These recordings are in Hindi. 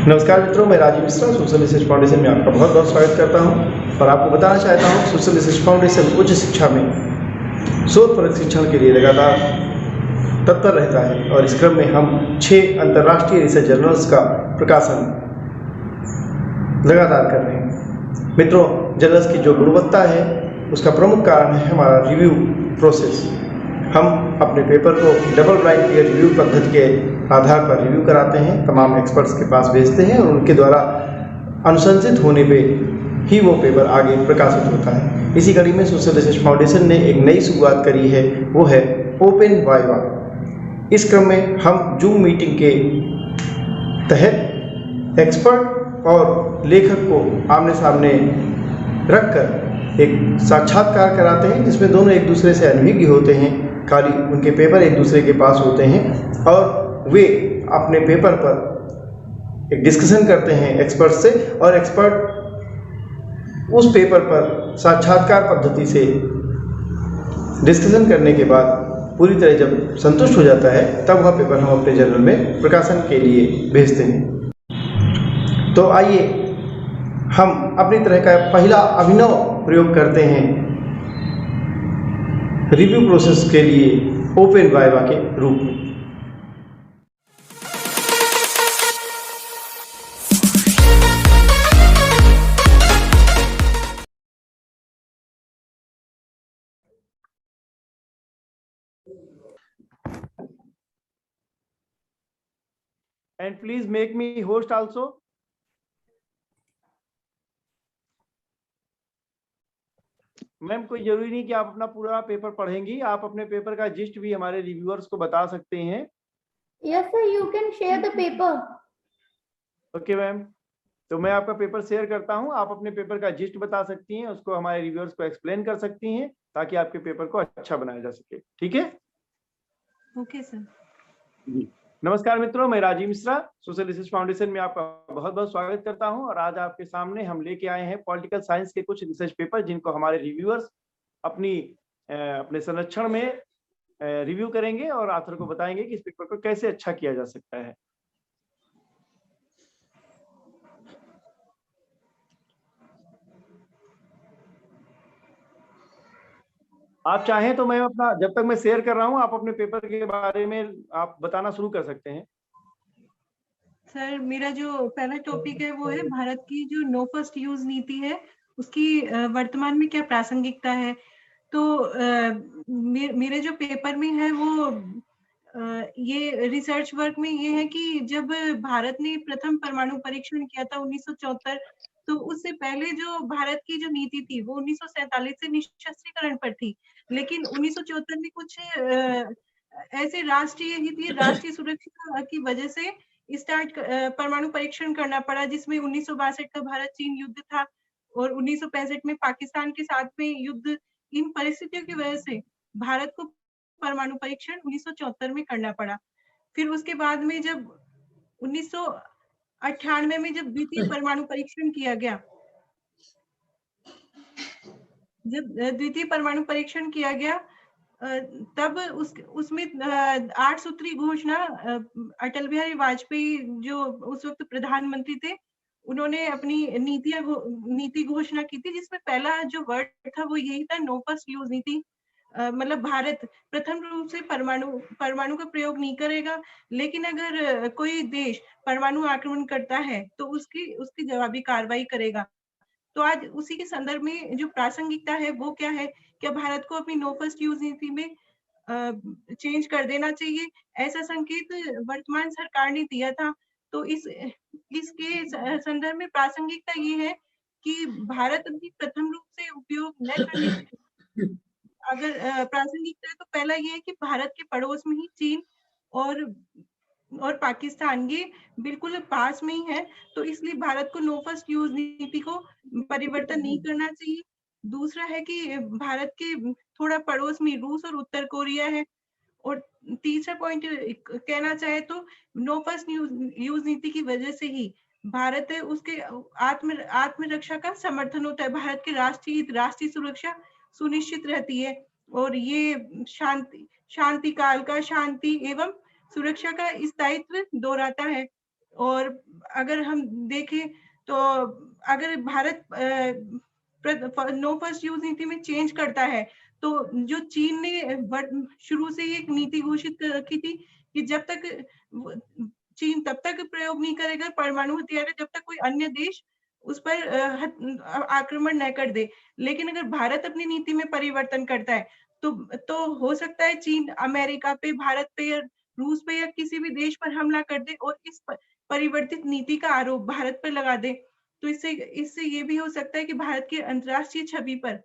नमस्कार मित्रों, मैं Rajiv Mishra social research foundation में आपका बहुत बहुत स्वागत करता हूं और आपको बताना चाहता हूं सोशल रिसर्च फाउंडेशन उच्च शिक्षा में शोधपरक शिक्षण के लिए लगातार तत्पर रहता है और इस क्रम में हम 6 अंतर्राष्ट्रीय रिसर्च जर्नल्स का प्रकाशन लगातार कर रहे हैं। मित्रों, जर्नल्स की जो गुणवत्ता है उसका प्रमुख कारण है हमारा रिव्यू प्रोसेस। हम अपने पेपर को डबल ब्लाइंड पीयर रिव्यू पद्धति के आधार पर रिव्यू कराते हैं, तमाम एक्सपर्ट्स के पास भेजते हैं और उनके द्वारा अनुशंसित होने पे ही वो पेपर आगे प्रकाशित होता है। इसी कड़ी में सोशल रिसर्च फाउंडेशन ने एक नई शुरुआत करी है, वो है ओपन वाइवा। इस क्रम में हम जूम मीटिंग के तहत एक्सपर्ट और लेखक को आमने सामने रखकर एक साक्षात्कार कराते हैं, जिसमें दोनों एक दूसरे से अनभिज्ञ होते हैं। खाली उनके पेपर एक दूसरे के पास होते हैं और वे अपने पेपर पर एक डिस्कशन करते हैं एक्सपर्ट से, और एक्सपर्ट उस पेपर पर साक्षात्कार पद्धति से डिस्कशन करने के बाद पूरी तरह जब संतुष्ट हो जाता है तब वह पेपर हम अपने जर्नल में प्रकाशन के लिए भेजते हैं। तो आइए हम अपनी तरह का पहला अभिनव प्रयोग करते हैं रिव्यू प्रोसेस के लिए ओपन वाइवा के रूप में। And please make me host also. Ma'am, कोई जरूरी नहीं कि आप अपना पूरा पेपर पढ़ेंगी, आप अपने पेपर का जिस्ट भी हमारे रिव्यूअर्स को बता सकते हैं। Yes sir, you can share the paper. Okay ma'am, तो मैं आपका पेपर शेयर करता हूं, आप अपने पेपर का जिस्ट बता सकती हैं, उसको हमारे रिव्यूअर्स को एक्सप्लेन कर सकती हैं ताकि आपके पेपर को अच्छा बनाया जा सके। ठीक है? Okay sir. नमस्कार मित्रों, मैं Rajiv Mishra social research foundation में आपका बहुत बहुत स्वागत करता हूं और आज आपके सामने हम लेके आए हैं पॉलिटिकल साइंस के कुछ रिसर्च पेपर, जिनको हमारे रिव्यूअर्स अपने संरक्षण में रिव्यू करेंगे और ऑथर को बताएंगे कि इस पेपर को कैसे अच्छा किया जा सकता है। आप चाहें तो मैं अपना, जब तक मैं शेयर कर रहा हूं, आप अपने पेपर के बारे में आप बताना शुरू कर सकते हैं। सर, मेरा जो पहला टॉपिक है वो है भारत की जो नो फर्स्ट यूज नीति है उसकी वर्तमान में क्या प्रासंगिकता है। तो मेरे जो पेपर में है वो ये रिसर्च वर्क में ये है कि जब भारत ने प्रथम परमाणु परीक्षण किया था 1974, तो उससे पहले जो भारत की जो नीति थी वो 1947 से निशस्त्रीकरण पर थी, लेकिन 1974 में कुछ ऐसे राष्ट्रीय हित, राष्ट्रीय सुरक्षा की वजह से स्टार्ट परमाणु परीक्षण करना पड़ा, जिसमें 1962 का भारत चीन युद्ध था और 1965 में पाकिस्तान के साथ में युद्ध। इन परिस्थितियों की वजह से भारत को परमाणु परीक्षण 1974 में करना पड़ा। फिर उसके बाद में जब 1998 में जब द्वितीय परमाणु परीक्षण किया गया, तब उसमें 8 सूत्री घोषणा अटल बिहारी वाजपेयी जो उस वक्त प्रधानमंत्री थे, उन्होंने अपनी नीति घोषणा की थी, जिसमें पहला जो वर्ड था वो यही था, नो फर्स्ट यूज नीति। मतलब भारत प्रथम रूप से परमाणु का प्रयोग नहीं करेगा, लेकिन अगर कोई देश परमाणु आक्रमण करता है तो उसकी जवाबी कार्रवाई करेगा। तो आज उसी के संदर्भ में जो प्रासंगिकता है वो क्या है, क्या भारत को अपनी नो फर्स्ट यूज नीति में चेंज कर देना चाहिए, ऐसा संकेत वर्तमान सरकार ने दिया था। तो इसके संदर्भ में प्रासंगिकता ये है कि भारत अपनी प्रथम रूप से उपयोग न करने की अगर प्रासंगिकता है, तो पहला ये है कि भारत के पड़ोस में ही चीन और पाकिस्तान ये बिल्कुल पास में ही है, तो इसलिए भारत को नो फर्स्ट यूज नीति को परिवर्तन नहीं करना चाहिए। दूसरा है कि भारत के थोड़ा पड़ोस में रूस और उत्तर कोरिया है। और तीसरा पॉइंट कहना चाहे तो नो फर्स्ट यूज नीति की वजह से ही भारत है उसके आत्मरक्षा का समर्थन होता है, भारत के राष्ट्रीय सुरक्षा सुनिश्चित रहती है और ये शांति काल का शांति एवं सुरक्षा का स्थायित्व दोहराता है। और अगर हम देखें तो अगर भारत नो फर्स्ट यूज नीति में चेंज करता है, तो जो चीन ने शुरू से ही एक नीति घोषित की थी कि जब तक चीन तब तक प्रयोग नहीं करेगा परमाणु हथियार जब तक कोई अन्य देश उस पर आक्रमण न कर दे। लेकिन अगर भारत अपनी नीति में परिवर्तन करता है तो हो सकता है चीन अमेरिका पे, भारत पे या रूस पे या किसी भी देश पर हमला कर दे और इस परिवर्तित नीति का आरोप भारत पर लगा दे। तो इससे ये भी हो सकता है कि भारत की अंतर्राष्ट्रीय छवि पर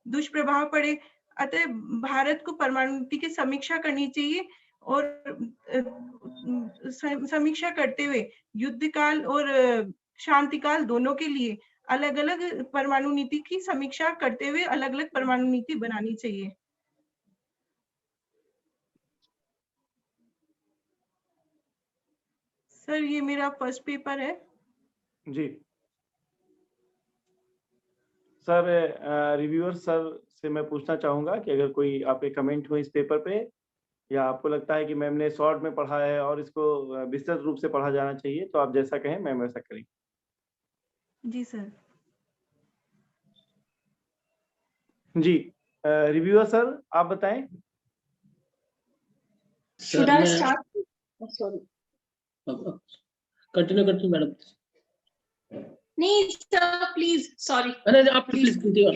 दुष्प्रभाव पड़े। अतः भारत को परमाणु नीति की समीक्षा करनी चाहिए और समीक्षा करते हुए युद्ध काल और शांति काल दोनों के लिए अलग अलग परमाणु नीति की समीक्षा करते हुए अलग अलग परमाणु नीति बनानी चाहिए। सर ये मेरा फर्स्ट पेपर है। जी सर, रिव्यूअर सर से मैं पूछना चाहूंगा कि अगर कोई आपके कमेंट हो इस पेपर पे, या आपको लगता है कि मैम ने शॉर्ट में पढ़ा है और इसको विस्तृत रूप से पढ़ा जाना चाहिए, तो आप जैसा कहें मैम वैसा करेंगे। जी सर। जी रिव्यूअर सर आप बताएं। Should I start? Oh, sorry. Continue, madam. नहीं sir, please. Sorry. अरे आप please continue.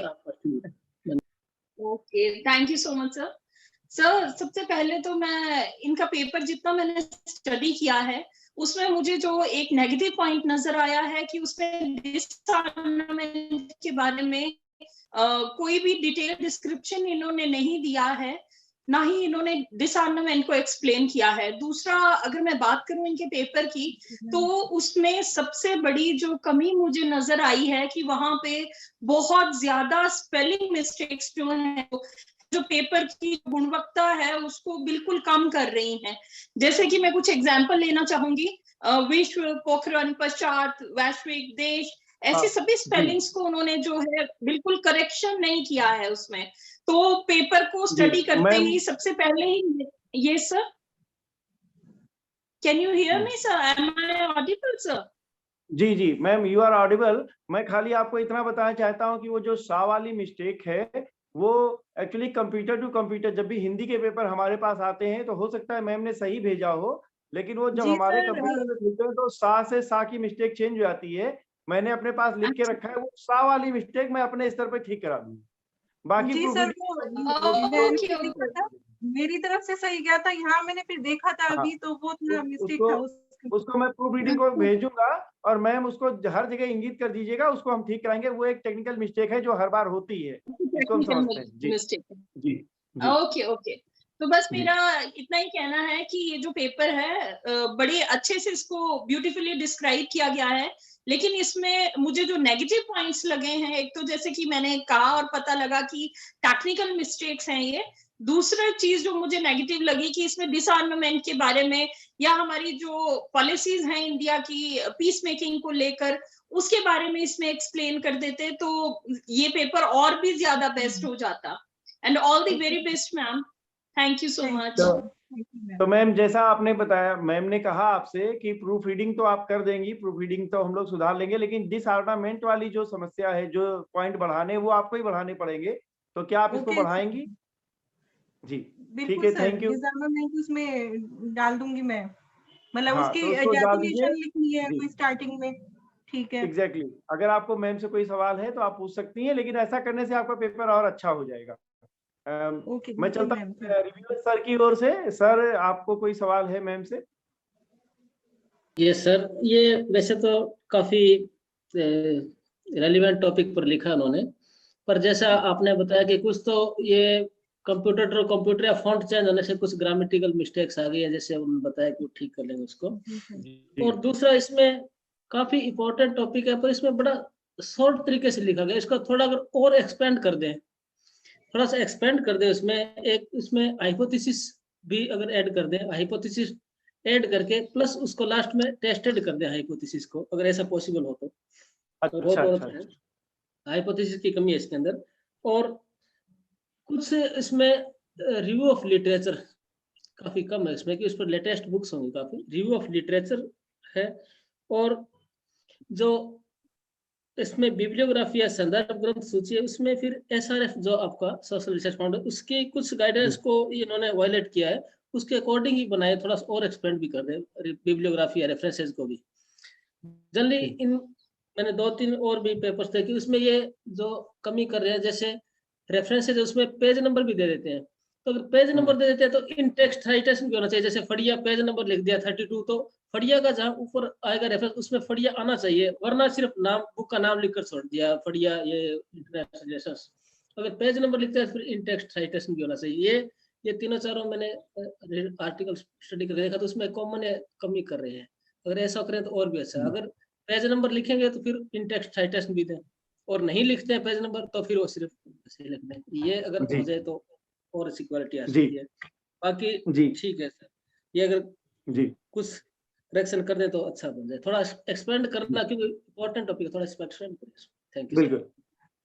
Okay, thank you so much sir. Sir सबसे पहले तो मैं इनका पेपर जितना मैंने स्टडी किया है उसमें मुझे जो एक नेगेटिव पॉइंट नजर आया है कि उसमें डिसआर्मामेंट के बारे में कोई भी डिटेल डिस्क्रिप्शन इन्होंने नहीं दिया है, ना ही इन्होंने डिसआर्मामेंट को एक्सप्लेन किया है। दूसरा, अगर मैं बात करूं इनके पेपर की, तो उसमें सबसे बड़ी जो कमी मुझे नजर आई है कि वहां पे बहुत ज्यादा स्पेलिंग मिस्टेक्स जो है, जो पेपर की गुणवत्ता है उसको बिल्कुल कम कर रही हैं। जैसे कि मैं कुछ एग्जांपल लेना चाहूंगी, विश्व, पोखरण, पश्चात, वैश्विक, देश, ऐसे सभी स्पेलिंग्स को उन्होंने जो है बिल्कुल करेक्शन नहीं किया है उसमें। तो पेपर को स्टडी करते ही सबसे पहले ही ये sir, can you hear me sir? Am I audible sir? जी जी मैम, यू आर ऑडिबल। मैं खाली आपको इतना बताना चाहता हूं कि वो जो सा वाली मिस्टेक है वो एक्चुअली कंप्यूटर टू कंप्यूटर, जब भी हिंदी के पेपर हमारे पास आते हैं तो हो सकता है मैम ने सही भेजा हो, लेकिन वो जब हमारे कंप्यूटर में लिखते हैं तो सा से सा की मिस्टेक चेंज हो जाती है। मैंने अपने पास लिख के रखा है, वो सा वाली मिस्टेक मैं अपने स्तर पर ठीक करा दूंगा। बाकी जी सर, मेरी तरफ से सही गया था, यहाँ मैंने फिर देखा था अभी तो वो थोड़ा मिस्टेक था। उसको मैं प्रूफ रीडिंग को भेजूंगा और मैम उसको हर जगह इंगित कर दीजिएगा, उसको हम ठीक कराएंगे। वो एक टेक्निकल मिस्टेक है जो हर बार होती है, इसको हम समझते हैं। जी ओके ओके, तो बस मेरा इतना ही कहना है कि ये जो पेपर है बड़े अच्छे से इसको ब्यूटीफुली डिस्क्राइब किया गया है, लेकिन इसमें मुझे जो नेगेटिव पॉइंट्स लगे हैं, एक तो जैसे कि मैंने कहा और पता लगा कि टेक्निकल मिस्टेक्स हैं ये। दूसरा चीज जो मुझे नेगेटिव लगी कि इसमें डिसआर्मामेंट के बारे में या हमारी जो पॉलिसीज हैं इंडिया की पीस मेकिंग को लेकर, उसके बारे में इसमें एक्सप्लेन कर देते तो ये पेपर और भी ज्यादा बेस्ट हो जाता। And all the very best ma'am, thank you so much. तो मैम जैसा आपने बताया, मैम ने कहा आपसे कि प्रूफ रीडिंग तो आप कर देंगी, प्रूफ रीडिंग तो हम लोग सुधार लेंगे, लेकिन डिसआर्मामेंट वाली जो समस्या है, जो पॉइंट बढ़ाने, वो आपको ही बढ़ाने पड़ेंगे। तो क्या आप इसको बढ़ाएंगी? जी ठीक है, थैंक यू। डिसआर्मामेंट उसमें डाल दूंगी मैं, मतलब हाँ, उसकी तो डेफिनेशन लिखनी है कोई स्टार्टिंग में। ठीक है, एग्जैक्टली। अगर आपको मैम से कोई सवाल है तो आप पूछ सकती हैं, लेकिन ऐसा करने से आपका पेपर और अच्छा हो जाएगा। मैं चलता हूँ रिव्यूअर सर की ओर से। सर आपको कोई सवाल है मैम से? ये सर, ये वैसे तो काफी रेलिवेंट टॉपिक पर लिखा उन्होंने, पर जैसा आपने बताया कि कुछ तो ये कंप्यूटर टू कंप्यूटर या फॉन्ट चेंज होने से कुछ ग्रामेटिकल मिस्टेक्स आ गई है, जैसे उन्होंने बताया कि ठीक कर लेंगे उसको। और दूसरा, इसमें काफी इंपॉर्टेंट टॉपिक है पर इसमें बड़ा शॉर्ट तरीके से लिखा गया। इसको थोड़ा अगर और एक्सपेंड कर दें, थोड़ा सा एक्सपेंड कर दें, उसमें एक इसमें हाइपोथेसिस भी अगर ऐड कर दें, हाइपोथेसिस ऐड करके प्लस उसको लास्ट में टेस्टेड कर दें हाइपोथेसिस को, अगर ऐसा पॉसिबल हो तो। हाइपोथेसिस की कमी है इसके अंदर। और कुछ इसमें रिव्यू ऑफ लिटरेचर काफी कम है इसमें, कि उस पर लेटेस्ट बुक्स होंगी काफी। रिव्यू ऑफ लिटरेचर है और जो इसमें बिब्लियोग्राफी या संदर्भ ग्रंथ सूची है, उसमें फिर SRF जो आपका सोशल रिसर्च फाउंड है, उसके कुछ गाइडेंस को इन्होंने वायलेट किया है, उसके अकॉर्डिंग ही बनाए, थोड़ा और एक्सपेंड भी कर रहे हैं बिब्लियोग्राफी या रेफरेंसेस को भी। जनरली इन मैंने 2-3 और भी पेपर्स देखे, उसमें ये जो कमी कर रहे हैं, जैसे रेफरेंसेस उसमें पेज नंबर भी दे देते हैं। तो अगर पेज नंबर दे देते हैं तो इन टेक्स्ट साइटेशन भी होना चाहिए। जैसे फड़िया पेज नंबर लिख दिया 32, तो फड़िया का जहाँ ऊपर आएगा रेफरेंस, उसमें फड़िया आना चाहिए, वरना सिर्फ नाम, बुक का नाम लिखकर छोड़ दिया फड़िया ये इंटरनेशनल रिलेशंस। अगर पेज नंबर लिखते हैं फिर इन टेक्स्ट साइटेशन भी होना चाहिए। ये तीनों चारों मैंने आर्टिकल स्टडी करके देखा, तो उसमें कॉमन कमी कर रहे हैं। अगर ऐसा करें तो और भी अच्छा। अगर पेज नंबर लिखेंगे तो फिर इन टेक्स्ट साइटेशन भी दें, और नहीं लिखते हैं पेज नंबर तो फिर वो सिर्फ ऐसे लिख दें। ये अगर हो जाए तो और अच्छी क्वालिटी आ सकती है। बाकी ठीक है सर, ये अगर कुछ करेक्शन कर दे तो अच्छा बन जाए। थोड़ा एक्सपेंड करना, क्योंकि इम्पोर्टेंट टॉपिक है, थोड़ा एक्सपेंड करें। Thank you. बिल्कुल।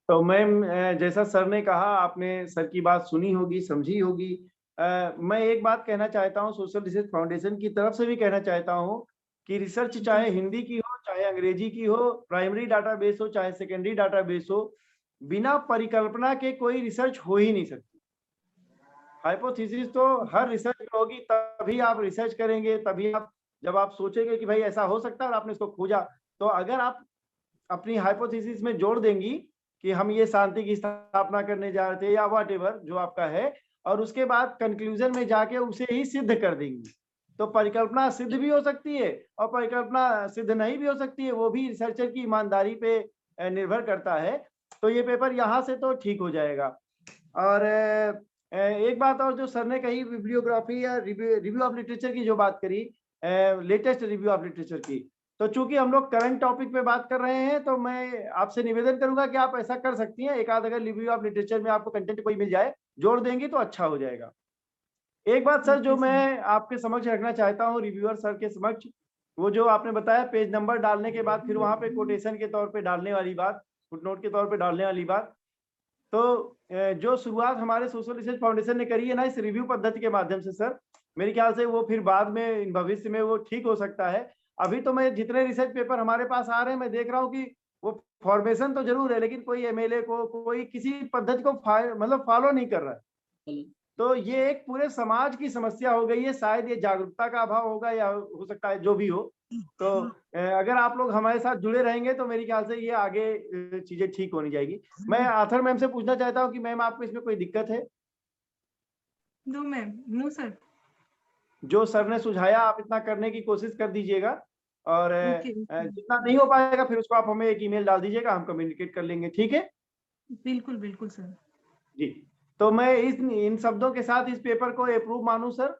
तो मैम, जैसा सर ने कहा, आपने सर की बात सुनी होगी, समझी होगी। मैं एक बात कहना चाहता हूँ, सोशल रिसर्च फाउंडेशन की तरफ से भी कहना चाहता हूँ कि रिसर्च चाहे हिंदी की हो, चाहे अंग्रेजी की हो, प्राइमरी डाटाबेस हो, चाहे सेकेंडरी डाटाबेस हो, बिना परिकल्पना के कोई रिसर्च हो ही नहीं सकती। हाइपोथेसिस तो हर रिसर्च में होगी, तभी आप रिसर्च करेंगे, तभी आप, जब आप सोचेंगे कि भाई ऐसा हो सकता है और आपने इसको खोजा, तो अगर आप अपनी हाइपोथेसिस में जोड़ देंगी कि हम ये शांति की स्थापना करने जा रहे थे या व्हाटएवर जो आपका है, और उसके बाद कंक्लूजन में जाके उसे ही सिद्ध कर देंगी, तो परिकल्पना सिद्ध भी हो सकती है और परिकल्पना सिद्ध नहीं भी हो सकती है। वो भी रिसर्चर की ईमानदारी पे निर्भर करता है। तो ये पेपर यहाँ से तो ठीक हो जाएगा। और एक बात और जो सर ने कही, बिब्लियोग्राफी या रिव्यू ऑफ लिटरेचर की जो बात करी, लेटेस्ट रिव्यू ऑफ लिटरेचर की, तो चूंकि हम लोग करंट टॉपिक पे बात कर रहे हैं, तो मैं आपसे निवेदन करूंगा कि आप ऐसा कर सकती हैं, एक आध अगर रिव्यू ऑफ लिटरेचर में आपको कंटेंट कोई मिल जाए, जोड़ देंगी तो अच्छा हो जाएगा। एक बात सर जो मैं आपके समक्ष रखना चाहता हूँ, रिव्यूअर सर के समक्ष, वो जो आपने बताया पेज नंबर डालने के बाद फिर वहां पे कोटेशन के तौर पे डालने वाली बात, फुटनोट के तौर पे डालने वाली बात, तो जो शुरुआत हमारे सोशल रिसर्च फाउंडेशन ने करी है ना इस रिव्यू पद्धति के माध्यम से, सर मेरे ख्याल से वो फिर बाद में भविष्य में वो ठीक हो सकता है। अभी तो मैं जितने रिसर्च पेपर हमारे पास आ रहे हैं, मैं देख रहा हूँ कि वो फॉर्मेशन तो जरूर है, लेकिन कोई एमएलए को, कोई किसी पद्धति को मतलब फॉलो नहीं कर रहा है। तो ये एक पूरे समाज की समस्या हो गई है। शायद ये जागरूकता का अभाव होगा या हो सकता है जो भी हो। तो अगर आप लोग हमारे साथ जुड़े रहेंगे तो मेरे ख्याल से ये आगे चीजें ठीक होनी जाएगी। मैं आथर मैम से पूछना चाहता हूँ कि मैम आपको इसमें कोई दिक्कत है? No ma'am, no sir. जो सर ने सुझाया आप इतना करने की कोशिश कर दीजिएगा, और जितना नहीं हो पाएगा फिर उसको आप हमें एक ईमेल डाल दीजिएगा, हम कम्युनिकेट कर लेंगे। ठीक है? बिल्कुल बिल्कुल सर जी। तो मैं इन शब्दों के साथ इस पेपर को अप्रूव मानूं सर?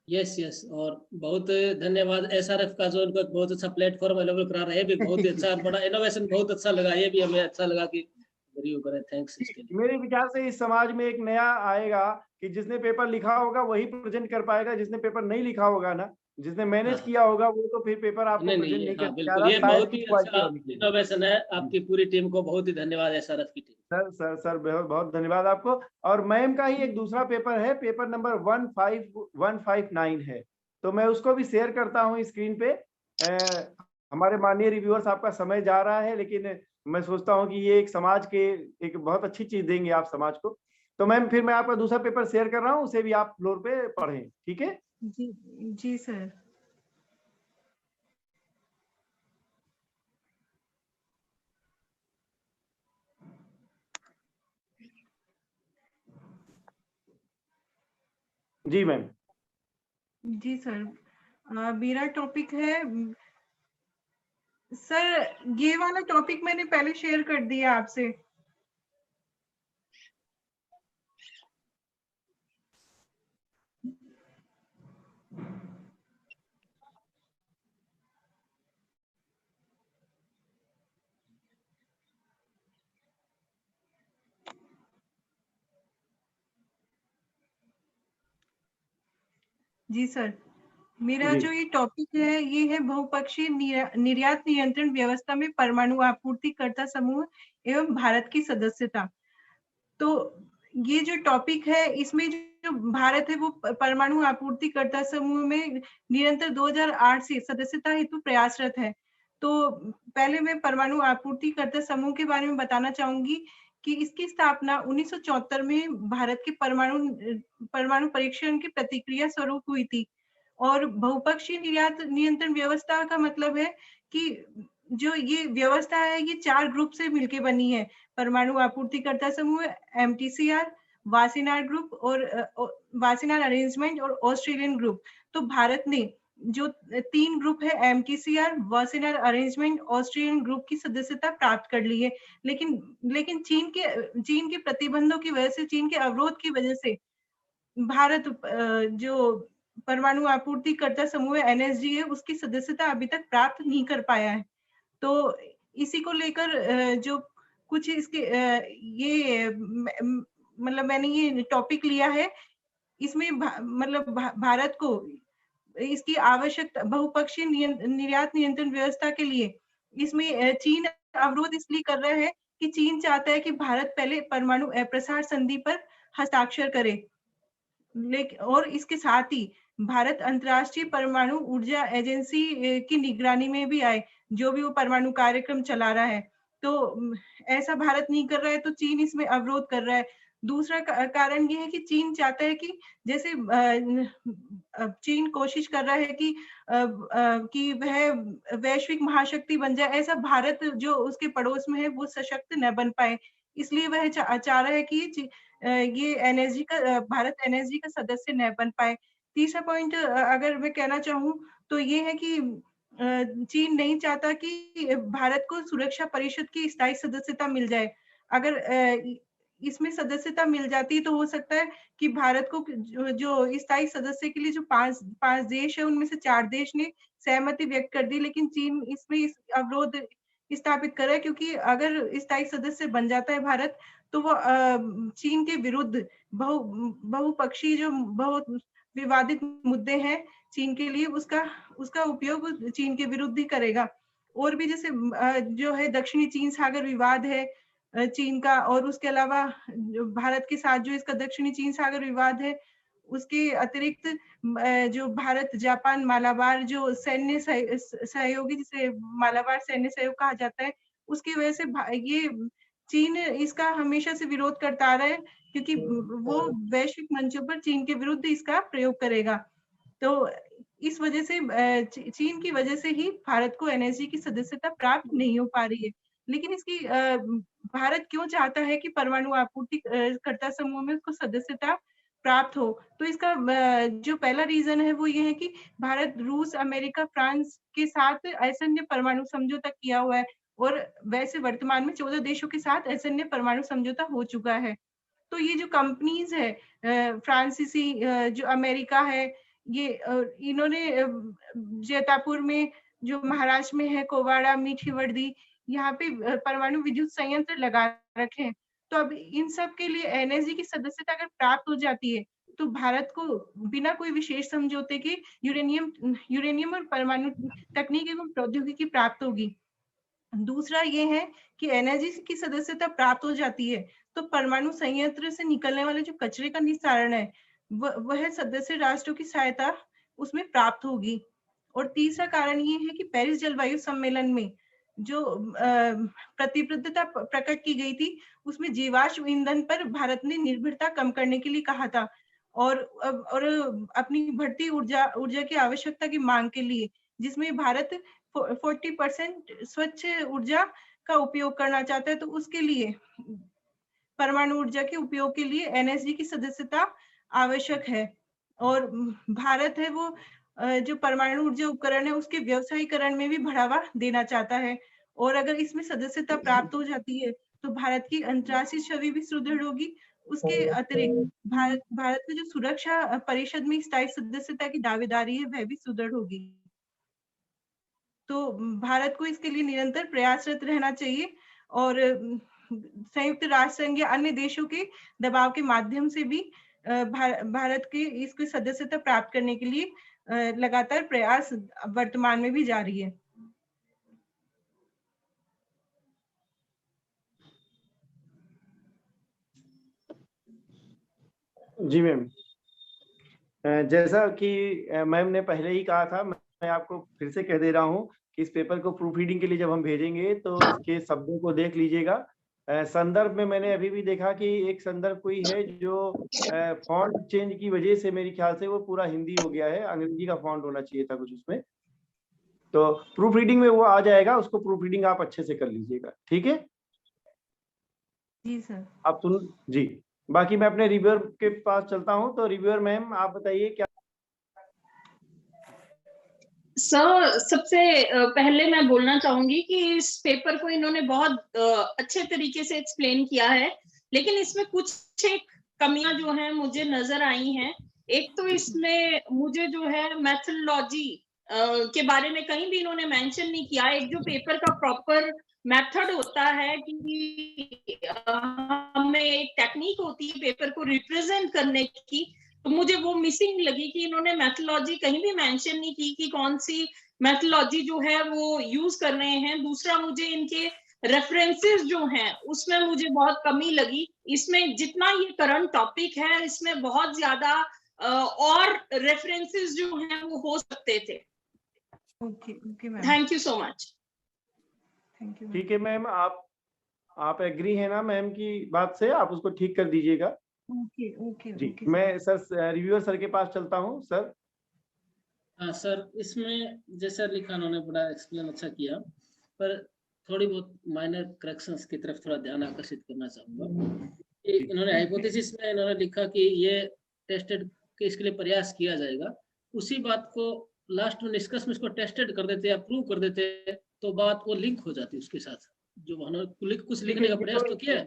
यस यस, और बहुत धन्यवाद SRF का जो इनको बहुत अच्छा प्लेटफॉर्म अवेलेबल करा रहे हैं, भी बहुत ही अच्छा, बड़ा इनोवेशन, बहुत अच्छा लगा। ये भी हमें अच्छा लगा कि रिव्यू करें। थैंक्स इसके लिए। मेरे विचार से इस समाज में एक नया आएगा कि जिसने पेपर लिखा होगा वही प्रेजेंट कर पाएगा, जिसने पेपर नहीं लिखा होगा ना, जिसने मैनेज किया होगा वो तो फिर पेपर आपको प्रेजेंट नहीं कर बिल्कुल, ये बहुत ही अच्छा इनोवेशन है। आपकी पूरी टीम को बहुत ही धन्यवाद, SRF की टीम। सर बहुत बहुत धन्यवाद आपको। और मैम का ही एक दूसरा पेपर है, पेपर नंबर 15159 है, तो मैं उसको भी शेयर करता हूँ स्क्रीन पे। हमारे माननीय रिव्यूअर्स, आपका समय जा रहा है, लेकिन मैं सोचता हूँ कि ये एक समाज के एक बहुत अच्छी चीज देंगे आप समाज को। तो मैम फिर मैं आपका दूसरा पेपर शेयर कर रहा हूँ, उसे भी आप फ्लोर पे पढ़ें। ठीक है? जी जी सर। जी मैम। जी सर, मेरा टॉपिक है सर, ये वाला टॉपिक मैंने पहले शेयर कर दिया आपसे। जी सर, मेरा जो ये टॉपिक है ये है बहुपक्षीय निर्यात नियंत्रण व्यवस्था में परमाणु आपूर्तिकर्ता समूह एवं भारत की सदस्यता। तो ये जो टॉपिक है इसमें जो भारत है वो परमाणु आपूर्तिकर्ता समूह में निरंतर 2008 से सदस्यता हेतु प्रयासरत है। तो पहले मैं परमाणु आपूर्तिकर्ता समूह के बारे में बताना चाहूंगी कि इसकी स्थापना 1974 में भारत के परमाणु परीक्षण की प्रतिक्रिया स्वरूप हुई थी। और बहुपक्षीय निर्यात नियंत्रण व्यवस्था का मतलब है कि जो ये व्यवस्था है ये 4 ग्रुप से मिलके बनी है। परमाणु आपूर्तिकर्ता समूह, एमटीसीआर, वासीनार ग्रुप और वासीनार अरेंजमेंट और ऑस्ट्रेलियन ग्रुप। तो भारत ने जो 3 ग्रुप है एमटीसीआर, वासीनार अरेंजमेंट, ऑस्ट्रेलियन ग्रुप की सदस्यता प्राप्त कर ली है। लेकिन चीन के प्रतिबंधों की वजह से, चीन के अवरोध की वजह से भारत जो परमाणु आपूर्तिकर्ता समूह एनएसजी है उसकी सदस्यता अभी तक प्राप्त नहीं कर पाया है। तो इसी को लेकर जो कुछ इसके ये मतलब मैंने ये टॉपिक लिया है, इसमें मतलब भारत को इसकी आवश्यकता बहुपक्षीय निर्यात नियंत्रण व्यवस्था के लिए इसमें चीन अवरोध इसलिए कर रहा है कि चीन चाहता है कि भारत पहले परमाणु अप्रसार संधि पर हस्ताक्षर करे। लेकिन और इसके साथ ही भारत अंतर्राष्ट्रीय परमाणु ऊर्जा एजेंसी की निगरानी में भी आए, जो भी वो परमाणु कार्यक्रम चला रहा है। तो ऐसा भारत नहीं कर रहा है तो चीन इसमें अवरोध कर रहा है। दूसरा कारण ये है कि चीन चाहता है कि जैसे चीन कोशिश कर रहा है कि वह वैश्विक महाशक्ति बन जाए, ऐसा भारत जो उसके पड़ोस में है वो सशक्त न बन पाए। इसलिए वह चाह रहा है कि ये एनएसजी का भारत एनएसजी का सदस्य न बन पाए। तीसरा पॉइंट अगर मैं कहना चाहूँ तो ये है कि चीन नहीं चाहता कि भारत को सुरक्षा परिषद की स्थायी सदस्यता मिल जाए। अगर इसमें सदस्यता मिल जाती तो हो सकता है कि भारत को जो स्थायी सदस्य के लिए जो पांच देश है उनमें से 4 देश ने सहमति व्यक्त कर दी, लेकिन चीन इसमें इस अवरोध स्थापित कर रहा है, क्योंकि अगर स्थायी सदस्य बन जाता है भारत तो वो चीन के विरुद्ध बहुपक्षीय जो बहुत विवादित मुद्दे हैं चीन के लिए उसका उपयोग चीन के विरुद्ध ही करेगा। और भी जैसे जो है दक्षिणी चीन सागर विवाद है चीन का, और उसके अलावा भारत के साथ जो इसका दक्षिणी चीन सागर विवाद है, उसके अतिरिक्त जो भारत जापान मालाबार जो सैन्य सहयोगी जिसे मालाबार सैन्य सहयोग कहा जाता है, उसकी वजह से ये चीन इसका हमेशा से विरोध करता आ रहा है, क्योंकि वो वैश्विक मंचों पर चीन के विरुद्ध इसका प्रयोग करेगा। तो इस वजह से चीन की वजह से ही भारत को एनएसजी की सदस्यता प्राप्त नहीं हो पा रही है। लेकिन इसकी भारत क्यों चाहता है कि परमाणु आपूर्तिकर्ता समूह में उसको सदस्यता प्राप्त हो? तो इसका जो पहला रीजन है वो ये है कि भारत रूस, अमेरिका, फ्रांस के साथ असैन्य परमाणु समझौता किया हुआ है, और वैसे वर्तमान में 14 देशों के साथ असैन्य परमाणु समझौता हो चुका है। तो ये जो कंपनीज है फ्रांसीसी जो अमेरिका है, ये इन्होंने जैतापुर में जो महाराष्ट्र में है कोवाड़ा, मीठी वर्दी, यहाँ पे परमाणु विद्युत संयंत्र लगा रखे हैं। तो अब इन सब के लिए एनएसजी की सदस्यता अगर प्राप्त हो जाती है तो भारत को बिना कोई विशेष समझौते के यूरेनियम और परमाणु तकनीक एवं प्रौद्योगिकी प्राप्त होगी। दूसरा ये है कि एनर्जी की सदस्यता प्राप्त हो जाती है तो परमाणु संयंत्र से निकलने वाले जो कचरे का निस्तारण है वह सदस्य राष्ट्रों की सहायता उसमें प्राप्त होगी। और तीसरा कारण ये है कि पेरिस जलवायु सम्मेलन में जो प्रतिबद्धता प्रकट की गई थी उसमें जीवाश्म ईंधन पर भारत ने निर्भरता कम करने के लिए कहा था, और अपनी बढ़ती ऊर्जा की आवश्यकता की मांग के लिए, जिसमें भारत 40% स्वच्छ ऊर्जा का उपयोग करना चाहता है, तो उसके लिए परमाणु ऊर्जा के उपयोग के लिए एनएसजी की सदस्यता आवश्यक है। और भारत है वो जो परमाणु ऊर्जा उपकरण है उसके व्यवसायीकरण में भी बढ़ावा देना चाहता है, और अगर इसमें सदस्यता प्राप्त हो जाती है तो भारत की अंतर्राष्ट्रीय छवि भी सुदृढ़ होगी। उसके अतिरिक्त भारत की जो सुरक्षा परिषद में स्थायी सदस्यता की दावेदारी है वह भी सुदृढ़ होगी। तो भारत को इसके लिए निरंतर प्रयासरत रहना चाहिए, और संयुक्त राष्ट्र संघ या अन्य देशों के दबाव के माध्यम से भी भारत के इसकी सदस्यता प्राप्त करने के लिए लगातार प्रयास वर्तमान में भी जारी है। जी मैम, जैसा कि मैम ने पहले ही कहा था, मैं आपको फिर से कह दे रहा हूँ कि इस पेपर को प्रूफ रीडिंग के लिए जब हम भेजेंगे तो इसके शब्दों को देख लीजिएगा। संदर्भ में मैंने अभी भी देखा कि एक संदर्भ कोई है जो फॉन्ट चेंज की वजह से मेरे ख्याल से वो पूरा हिंदी हो गया है, अंग्रेजी का फॉन्ट होना चाहिए था कुछ उसमें। तो प्रूफ रीडिंग में वो आ जाएगा, उसको प्रूफ रीडिंग आप अच्छे से कर लीजिएगा, ठीक है? जी सर। आप सुन जी। बाकी मैं अपने रिव्यूअर के पास चलता हूँ, तो रिव्यूअर मैम आप बताइए क्या। सर सबसे पहले मैं बोलना चाहूंगी कि इस पेपर को इन्होंने बहुत अच्छे तरीके से एक्सप्लेन किया है, लेकिन इसमें कुछ एक कमियां जो हैं मुझे नजर आई हैं। एक तो इसमें मुझे जो है मेथोडोलॉजी के बारे में कहीं भी इन्होंने मेंशन नहीं किया। एक जो पेपर का प्रॉपर मेथड होता है कि हमें एक टेक्निक होती है पेपर को रिप्रेजेंट करने की, तो मुझे वो मिसिंग लगी कि इन्होंने मेथोडोलॉजी कहीं भी मेंशन नहीं की कि कौन सी मेथोडोलॉजी जो है वो यूज कर रहे हैं। दूसरा, मुझे इनके रेफरेंसेस जो हैं उसमें मुझे बहुत कमी लगी। इसमें जितना ये करंट टॉपिक है, इसमें बहुत ज्यादा और रेफरेंसेस जो हैं वो हो सकते थे। Okay okay ma'am, thank you so much. Thank you. ठीक है मैम, आप एग्री है ना मैम की बात से? आप उसको ठीक कर दीजिएगा। ओके ओके जी, ओके मैं सर रिव्यूअर सर के पास चलता हूँ। सर हाँ सर, इसमें जैसा लिखा उन्होंने बड़ा एक्सप्लेन अच्छा किया, पर थोड़ी बहुत माइनर करेक्शंस की तरफ थोड़ा ध्यान आकर्षित करना चाहूंगा। इन्होंने हाइपोथेसिस में इन्होंने लिखा कि ये टेस्टेड के इसके लिए प्रयास किया जाएगा, उसी बात को लास्ट में निष्कर्ष में इसको टेस्टेड कर देते या प्रूव कर देते तो बात वो लिंक हो जाती उसके साथ। जो उन्होंने कुछ लिखने का प्रयास तो किया है,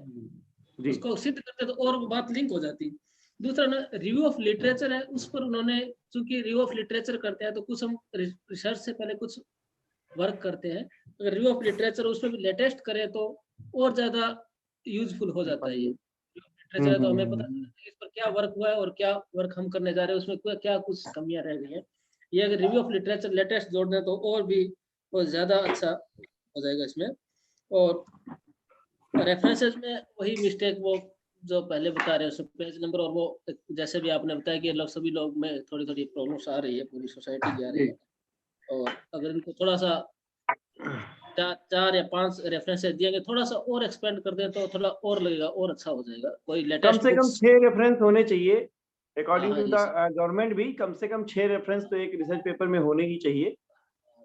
उसको सिद्ध करते तो और बात लिंक हो जाती। दूसरा ना, रिव्यू ऑफ लिटरेचर है, उस पर उन्होंने, चूंकि रिव्यू ऑफ लिटरेचर करते हैं तो कुछ हम रिसर्च से पहले कुछ वर्क करते हैं। अगर रिव्यू ऑफ लिटरेचर उसमें भी लेटेस्ट करें तो और ज्यादा यूजफुल हो जाता है। ये लिटरेचर है तो हमें पता चलता है इस पर क्या वर्क हुआ है और क्या वर्क हम करने जा रहे हैं, उसमें क्या कुछ कमियां रह गई हैं। ये अगर रिव्यू ऑफ लिटरेचर लेटेस्ट जोड़ दें तो और भी बहुत ज्यादा अच्छा हो जाएगा इसमें। और रेफरेंसेस में वही मिस्टेक वो जो पहले बता रहे हैं पेज नंबर, और वो जैसे भी आपने बताया कि लोग सभी लोग में थोड़ी थोड़ी प्रॉब्लम्स आ रही है, पूरी सोसाइटी की आ रही है। और अगर इनको थोड़ा सा 4 या 5 रेफरेंसेस दिएंगे, थोड़ा सा और एक्सपेंड कर दें तो थोड़ा और लगेगा और अच्छा हो जाएगा। कोई लेटेस्ट कम से कम 6 रेफरेंस होने चाहिए अकॉर्डिंग टू द हाँ, गवर्नमेंट भी। कम से कम 6 रेफरेंस तो एक रिसर्च पेपर में होने ही चाहिए।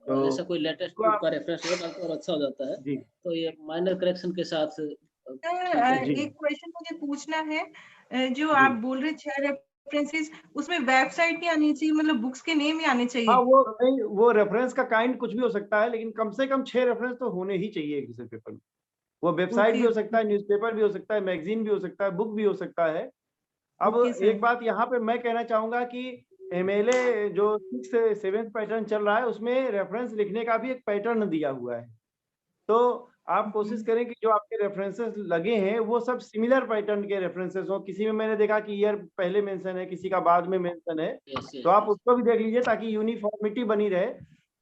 तो जैसा कोई लेटेस्ट बुक का रेफरेंस होगा तो और अच्छा हो जाता है। जी तो ये माइनर करेक्शन के साथ सर, एक क्वेश्चन मुझे पूछना है। जो आप बोल रहे 6 रेफरेंसेस, उसमें वेबसाइट नहीं आनी चाहिए, मतलब बुक्स के नेम ही आने चाहिए? हाँ, वो नहीं, वो रेफरेंस का काइंड कुछ भी हो सकता है, लेकिन कम से कम 6 रेफरेंस तो होने ही चाहिए एक रिसर्च पेपर में। वो वेबसाइट भी हो सकता है, न्यूज़पेपर भी हो सकता है, मैगजीन भी हो सकता है, बुक भी हो सकता है। अब एक बात यहाँ पे मैं कहना चाहूंगा कि MLA जो 6th से 7th पैटर्न चल रहा है उसमें रेफरेंस लिखने का भी एक पैटर्न दिया हुआ है। तो आप कोशिश करें कि जो आपके रेफरेंसेस लगे हैं वो सब सिमिलर पैटर्न के रेफरेंसेस हो। किसी में मैंने देखा कि ईयर पहले मेंशन है, किसी का बाद में मेंशन है, तो आप उसको भी देख लीजिए ताकि यूनिफॉर्मिटी बनी रहे।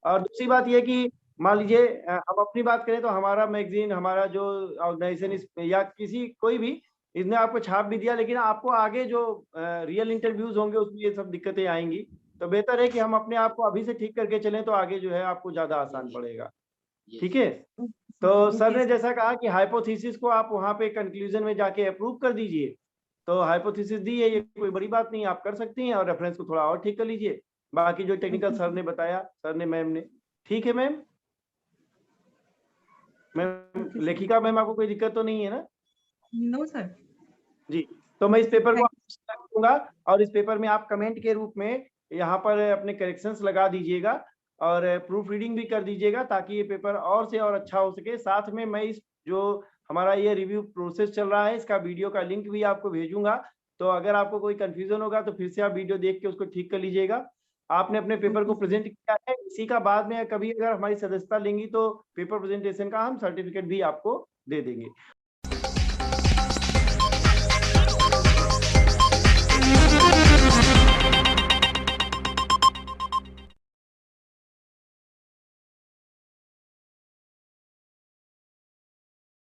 और दूसरी बात ये कि मान लीजिए हम अपनी बात करें तो हमारा मैगजीन, हमारा जो ऑर्गेनाइजेशन या किसी कोई भी, इसने आपको छाप भी दिया, लेकिन आपको आगे जो रियल इंटरव्यूज होंगे उसमें ये सब दिक्कतें आएंगी। तो बेहतर है कि हम अपने आप को अभी से ठीक करके चलें, तो आगे जो है आपको ज्यादा आसान पड़ेगा। ठीक है? तो सर ने जैसा कहा कि हाइपोथेसिस को आप वहां पे कंक्लूजन में जाके अप्रूव कर दीजिए। तो हाइपोथेसिस दी है, ये कोई बड़ी बात नहीं, आप कर सकती हैं, और रेफरेंस को थोड़ा और ठीक कर लीजिए। बाकी जो टेक्निकल सर ने बताया, सर ने, मैम ने, ठीक है मैम? मैम लेखिका मैम, आपको कोई दिक्कत तो नहीं है ना? No sir. जी, तो मैं इस पेपर को दूंगा, और इस पेपर में आप कमेंट के रूप में यहाँ पर अपने करेक्शंस लगा दीजिएगा और प्रूफ रीडिंग भी कर दीजिएगा, ताकि ये पेपर और से और अच्छा हो सके। साथ में मैं इस जो हमारा ये रिव्यू प्रोसेस चल रहा है, इसका वीडियो का लिंक भी आपको भेजूंगा। तो अगर आपको कोई कंफ्यूजन होगा तो फिर से आप वीडियो देख के उसको ठीक कर लीजिएगा। आपने अपने पेपर को प्रेजेंट किया है, इसी का बाद में कभी अगर हमारी सदस्यता लेंगी तो पेपर प्रेजेंटेशन का हम सर्टिफिकेट भी आपको दे देंगे।